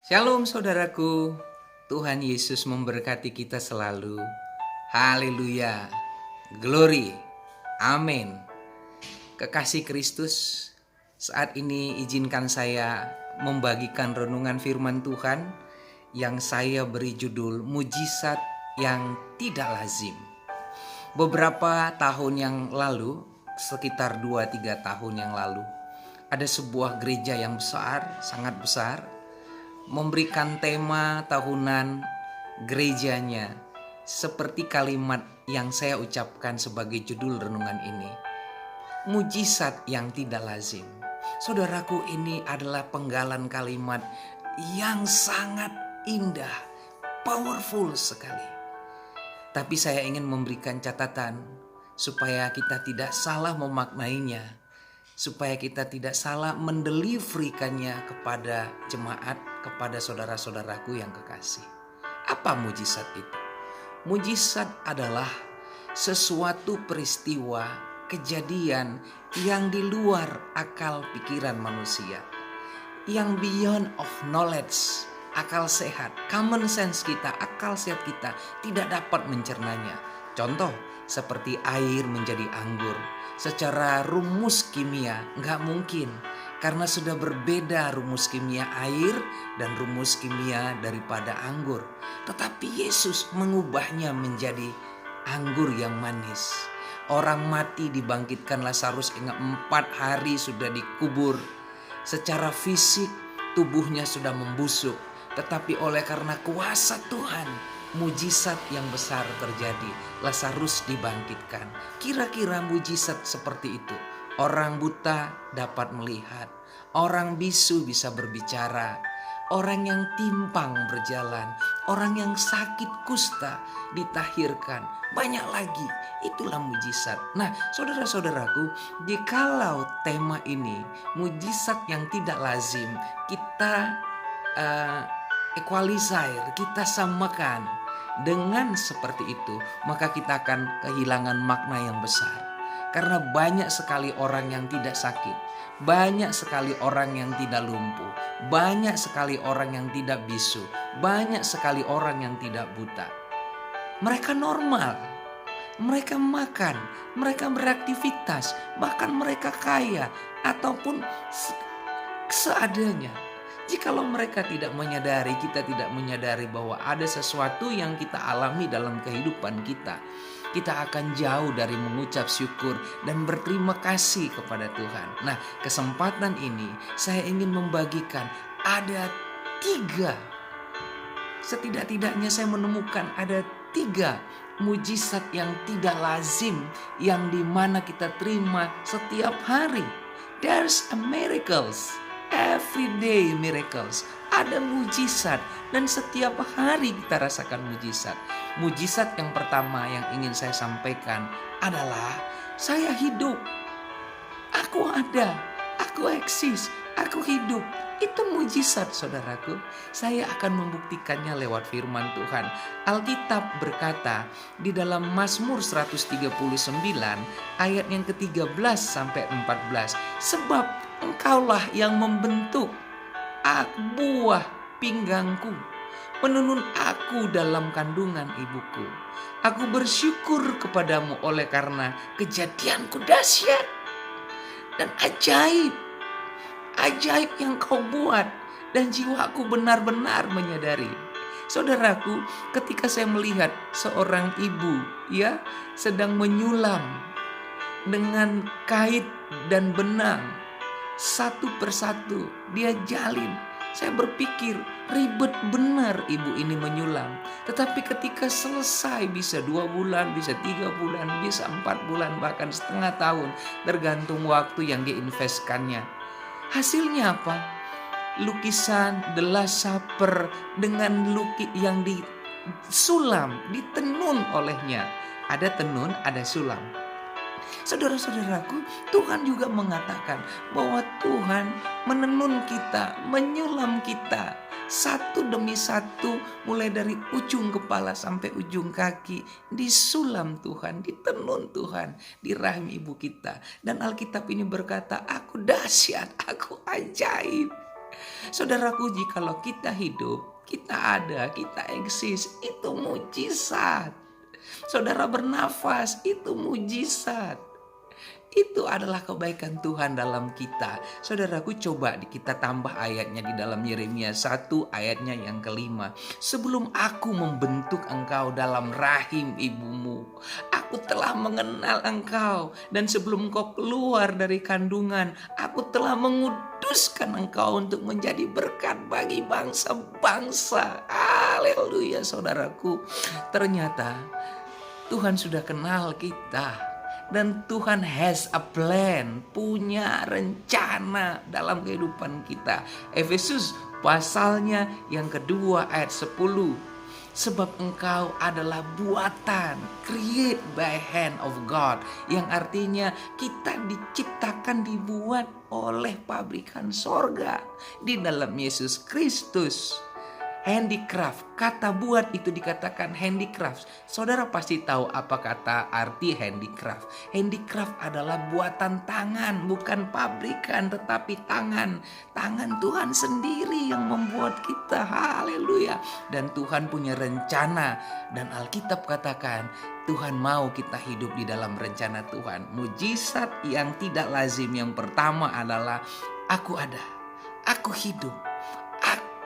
Shalom saudaraku, Tuhan Yesus memberkati kita selalu. Haleluya, glory, amin. Kekasih Kristus, saat ini izinkan saya membagikan renungan firman Tuhan yang saya beri judul Mujizat yang Tidak Lazim. Beberapa tahun yang lalu, sekitar 2-3 tahun yang lalu, ada sebuah gereja yang besar, sangat besar, memberikan tema tahunan gerejanya seperti kalimat yang saya ucapkan sebagai judul renungan ini. Mujizat yang tidak lazim. Saudaraku, ini adalah penggalan kalimat yang sangat indah, powerful sekali. Tapi saya ingin memberikan catatan supaya kita tidak salah memaknainya, supaya kita tidak salah mendeliverikannya kepada jemaat, kepada saudara-saudaraku yang kekasih. Apa mujizat itu? Mujizat adalah sesuatu peristiwa, kejadian yang di luar akal pikiran manusia, yang beyond of knowledge, akal sehat, common sense kita, akal sehat kita tidak dapat mencernanya. Contoh seperti air menjadi anggur. Secara rumus kimia nggak mungkin, karena sudah berbeda rumus kimia air dan rumus kimia daripada anggur. Tetapi Yesus mengubahnya menjadi anggur yang manis. Orang mati dibangkitkan, Lazarus ingat 4 hari sudah dikubur. Secara fisik tubuhnya sudah membusuk, tetapi oleh karena kuasa Tuhan, mujizat yang besar terjadi. Lazarus dibangkitkan. Kira-kira mujizat seperti itu. Orang buta dapat melihat, orang bisu bisa berbicara, orang yang timpang berjalan, orang yang sakit kusta ditahirkan, banyak lagi. Itulah mujizat. Nah, saudara-saudaraku, jikalau tema ini mujizat yang tidak lazim, kita equalizer, kita samakan dengan seperti itu, maka kita akan kehilangan makna yang besar. Karena banyak sekali orang yang tidak sakit, banyak sekali orang yang tidak lumpuh, banyak sekali orang yang tidak bisu, banyak sekali orang yang tidak buta. Mereka normal, mereka makan, mereka beraktivitas, bahkan mereka kaya ataupun seadanya. Jikalau mereka tidak menyadari, kita tidak menyadari bahwa ada sesuatu yang kita alami dalam kehidupan kita, kita akan jauh dari mengucap syukur dan berterima kasih kepada Tuhan. Nah, kesempatan ini saya ingin membagikan ada 3, setidak-tidaknya saya menemukan ada 3 mujizat yang tidak lazim yang dimana kita terima setiap hari. There's a miracles. Everyday miracles. Ada mujizat dan setiap hari kita rasakan mujizat. Mujizat yang pertama yang ingin saya sampaikan adalah saya hidup. Aku ada, aku eksis, aku hidup. Itu mujizat, saudaraku. Saya akan membuktikannya lewat firman Tuhan. Alkitab berkata di dalam Mazmur 139 ayat yang ke-13 sampai 14, sebab Engkaulah yang membentuk buah pinggangku, menenun aku dalam kandungan ibuku. Aku bersyukur kepadamu oleh karena kejadianku dahsyat dan ajaib. Ajaib yang kau buat dan jiwaku benar-benar menyadari. Saudaraku, ketika saya melihat seorang ibu sedang menyulam dengan kait dan benang, satu persatu dia jalin. Saya berpikir ribet benar ibu ini menyulam. Tetapi ketika selesai bisa 2 bulan, bisa 3 bulan, bisa 4 bulan, bahkan setengah tahun, tergantung waktu yang diinvestkannya. Hasilnya apa? Lukisan The Last Supper dengan yang disulam, ditenun olehnya. Ada tenun, ada sulam. Saudara-saudaraku, Tuhan juga mengatakan bahwa Tuhan menenun kita, menyulam kita satu demi satu, mulai dari ujung kepala sampai ujung kaki, disulam Tuhan, ditenun Tuhan di rahim ibu kita. Dan Alkitab ini berkata, aku dahsyat, aku ajaib. Saudaraku, jikalau kita hidup, kita ada, kita eksis, itu mujizat. Saudara bernafas, itu mujizat. Itu adalah kebaikan Tuhan dalam kita. Saudaraku, coba kita tambah ayatnya di dalam Yeremia 1 ayatnya yang kelima. Sebelum aku membentuk engkau dalam rahim ibumu, aku telah mengenal engkau. Dan sebelum kau keluar dari kandungan, aku telah menguduskan engkau untuk menjadi berkat bagi bangsa-bangsa. Haleluya, saudaraku. Ternyata Tuhan sudah kenal kita. Dan Tuhan has a plan, punya rencana dalam kehidupan kita. Efesus pasalnya yang kedua ayat 10. Sebab engkau adalah buatan, create by hand of God. Yang artinya kita diciptakan, dibuat oleh pabrikan sorga di dalam Yesus Kristus. Handicraft, kata buat itu dikatakan handicraft. Saudara pasti tahu apa kata arti handicraft. Handicraft adalah buatan tangan, bukan pabrikan tetapi tangan. Tangan Tuhan sendiri yang membuat kita. Haleluya. Dan Tuhan punya rencana. Dan Alkitab katakan Tuhan mau kita hidup di dalam rencana Tuhan. Mujizat yang tidak lazim yang pertama adalah aku ada, aku hidup.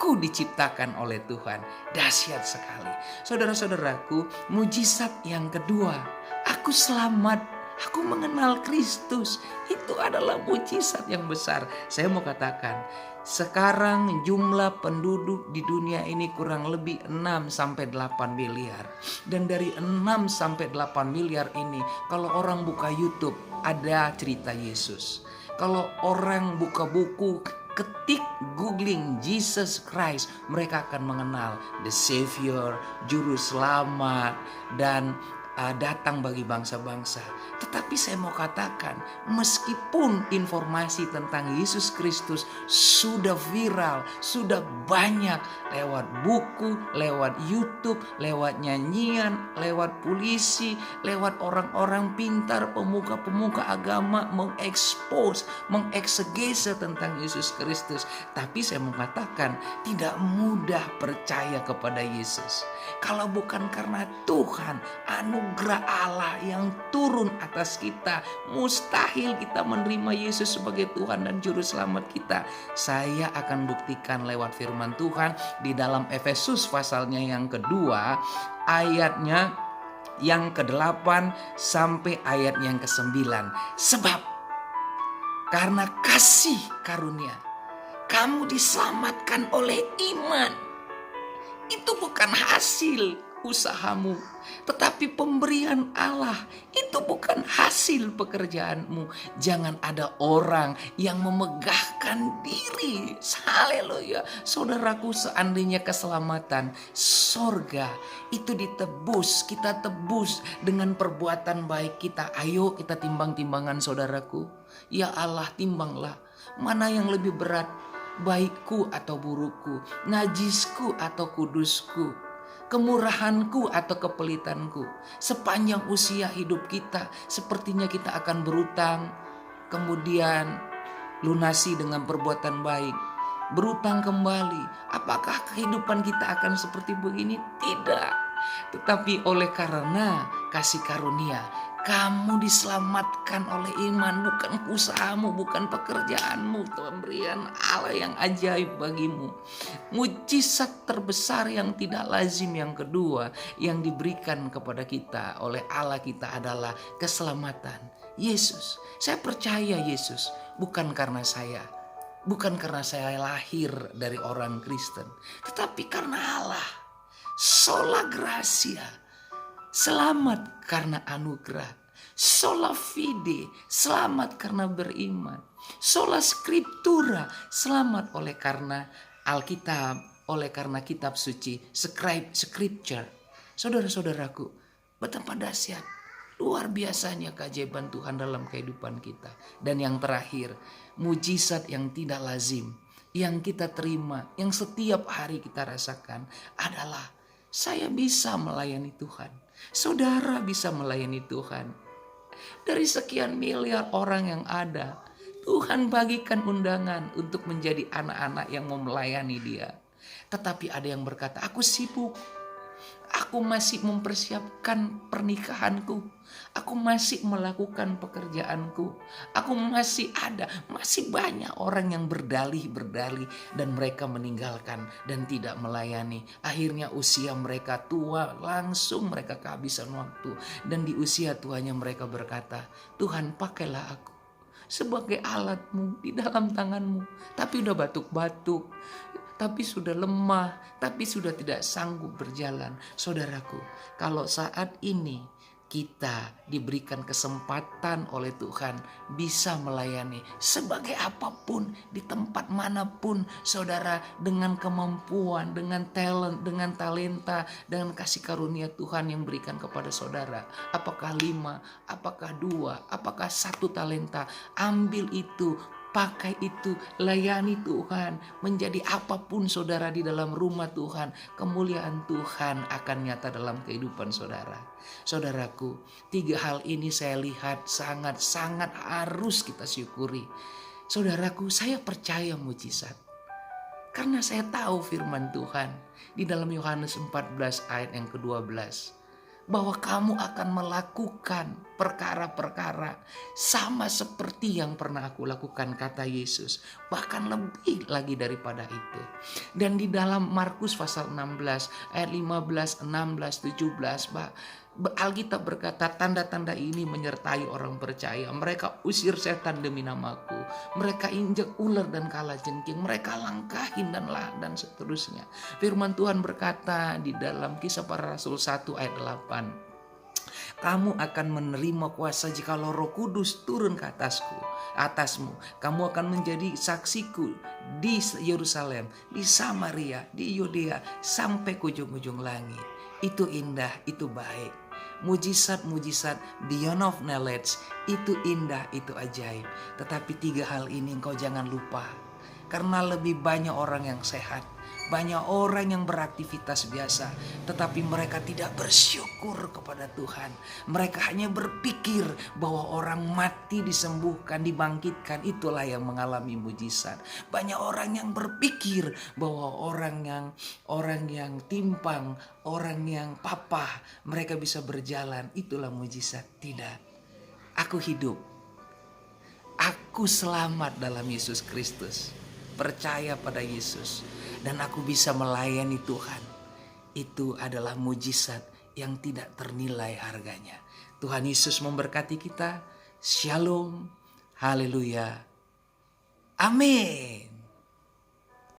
Aku diciptakan oleh Tuhan. Dahsyat sekali. Saudara-saudaraku, mujizat yang kedua, aku selamat. Aku mengenal Kristus. Itu adalah mujizat yang besar. Saya mau katakan, sekarang jumlah penduduk di dunia ini kurang lebih 6-8 miliar. Dan dari 6-8 miliar ini, kalau orang buka YouTube, ada cerita Yesus. Kalau orang buka buku, ketik googling Jesus Christ, mereka akan mengenal the Savior, Juru Selamat, dan datang bagi bangsa-bangsa. Tetapi saya mau katakan, meskipun informasi tentang Yesus Kristus sudah viral, sudah banyak lewat buku, lewat YouTube, lewat nyanyian, lewat puisi, lewat orang-orang pintar, pemuka-pemuka agama mengekspos, mengeksegese tentang Yesus Kristus. Tapi saya mau katakan, tidak mudah percaya kepada Yesus kalau bukan karena Tuhan, anugerah Allah yang turun atas kita. Mustahil kita menerima Yesus sebagai Tuhan dan Juru Selamat kita. Saya akan buktikan lewat firman Tuhan di dalam Efesus pasalnya yang kedua, ayatnya yang ke-8 sampai ayat yang ke-9. Sebab karena kasih karunia kamu diselamatkan oleh iman. Itu bukan hasil usahamu, tetapi pemberian Allah. Itu bukan hasil pekerjaanmu. Jangan ada orang yang memegahkan diri. Haleluya. Saudaraku, seandainya keselamatan sorga itu ditebus, kita tebus dengan perbuatan baik kita. Ayo kita timbang-timbangan, saudaraku. Ya Allah, timbanglah mana yang lebih berat, baikku atau burukku, najisku atau kudusku, kemurahanku atau kepelitanku. Sepanjang usia hidup kita, sepertinya kita akan berutang, kemudian lunasi dengan perbuatan baik, berutang kembali. Apakah kehidupan kita akan seperti begini? Tidak. Tetapi oleh karena kasih karunia, kamu diselamatkan oleh iman, bukan usahamu, bukan pekerjaanmu. Pemberian Allah yang ajaib bagimu. Mujizat terbesar yang tidak lazim yang kedua yang diberikan kepada kita oleh Allah kita adalah keselamatan. Yesus, saya percaya Yesus bukan karena saya, bukan karena saya lahir dari orang Kristen, tetapi karena Allah. Sola gratia, selamat karena anugerah. Sola fide, selamat karena beriman. Sola scriptura, selamat oleh karena Alkitab, oleh karena kitab suci, scripture. Saudara-saudaraku, betapa dahsyat, luar biasanya keajaiban Tuhan dalam kehidupan kita. Dan yang terakhir, mujizat yang tidak lazim yang kita terima, yang setiap hari kita rasakan adalah saya bisa melayani Tuhan. Saudara bisa melayani Tuhan. Dari sekian miliar orang yang ada, Tuhan bagikan undangan untuk menjadi anak-anak yang mau melayani Dia. Tetapi ada yang berkata, aku sibuk. Aku masih mempersiapkan pernikahanku. Aku masih melakukan pekerjaanku. Aku masih banyak orang yang berdalih dan mereka meninggalkan dan tidak melayani. Akhirnya usia mereka tua, langsung mereka kehabisan waktu. Dan di usia tuanya mereka berkata, Tuhan pakailah aku sebagai alatmu di dalam tanganmu. Tapi udah batuk-batuk, tapi sudah lemah, tapi sudah tidak sanggup berjalan. Saudaraku, kalau saat ini kita diberikan kesempatan oleh Tuhan bisa melayani sebagai apapun, di tempat manapun, saudara, dengan kemampuan, dengan talent, dengan talenta, dengan kasih karunia Tuhan yang berikan kepada saudara. Apakah 5, apakah 2, apakah 1 talenta, ambil itu, pakai itu, layani Tuhan. Menjadi apapun saudara di dalam rumah Tuhan, kemuliaan Tuhan akan nyata dalam kehidupan saudara. Saudaraku, 3 hal ini saya lihat sangat-sangat harus kita syukuri. Saudaraku, saya percaya mujizat. Karena saya tahu firman Tuhan di dalam Yohanes 14 ayat yang ke-12. Bahwa kamu akan melakukan perkara-perkara sama seperti yang pernah aku lakukan, kata Yesus. Bahkan lebih lagi daripada itu. Dan di dalam Markus pasal 16 ayat 15, 16, 17, Alkitab berkata, tanda-tanda ini menyertai orang percaya. Mereka usir setan demi namaku. Mereka injak ular dan kalajengking. Mereka langkahin dan seterusnya. Firman Tuhan berkata di dalam Kisah Para Rasul 1 ayat 8. Kamu akan menerima kuasa jikalau Roh Kudus turun ke atasmu. Kamu akan menjadi saksiku di Yerusalem, di Samaria, di Yudea, sampai ke ujung-ujung langit. Itu indah, itu baik. Mujizat-mujizat beyond of knowledge, itu indah, itu ajaib. Tetapi 3 hal ini engkau jangan lupa. Karena lebih banyak orang yang sehat, banyak orang yang beraktivitas biasa, tetapi mereka tidak bersyukur kepada Tuhan. Mereka hanya berpikir bahwa orang mati disembuhkan, dibangkitkan, itulah yang mengalami mujizat. Banyak orang yang berpikir bahwa orang yang timpang, orang yang papah, mereka bisa berjalan, itulah mujizat. Tidak. Aku hidup. Aku selamat dalam Yesus Kristus. Percaya pada Yesus dan aku bisa melayani Tuhan. Itu adalah mujizat yang tidak ternilai harganya. Tuhan Yesus memberkati kita. Shalom. Haleluya. Amin.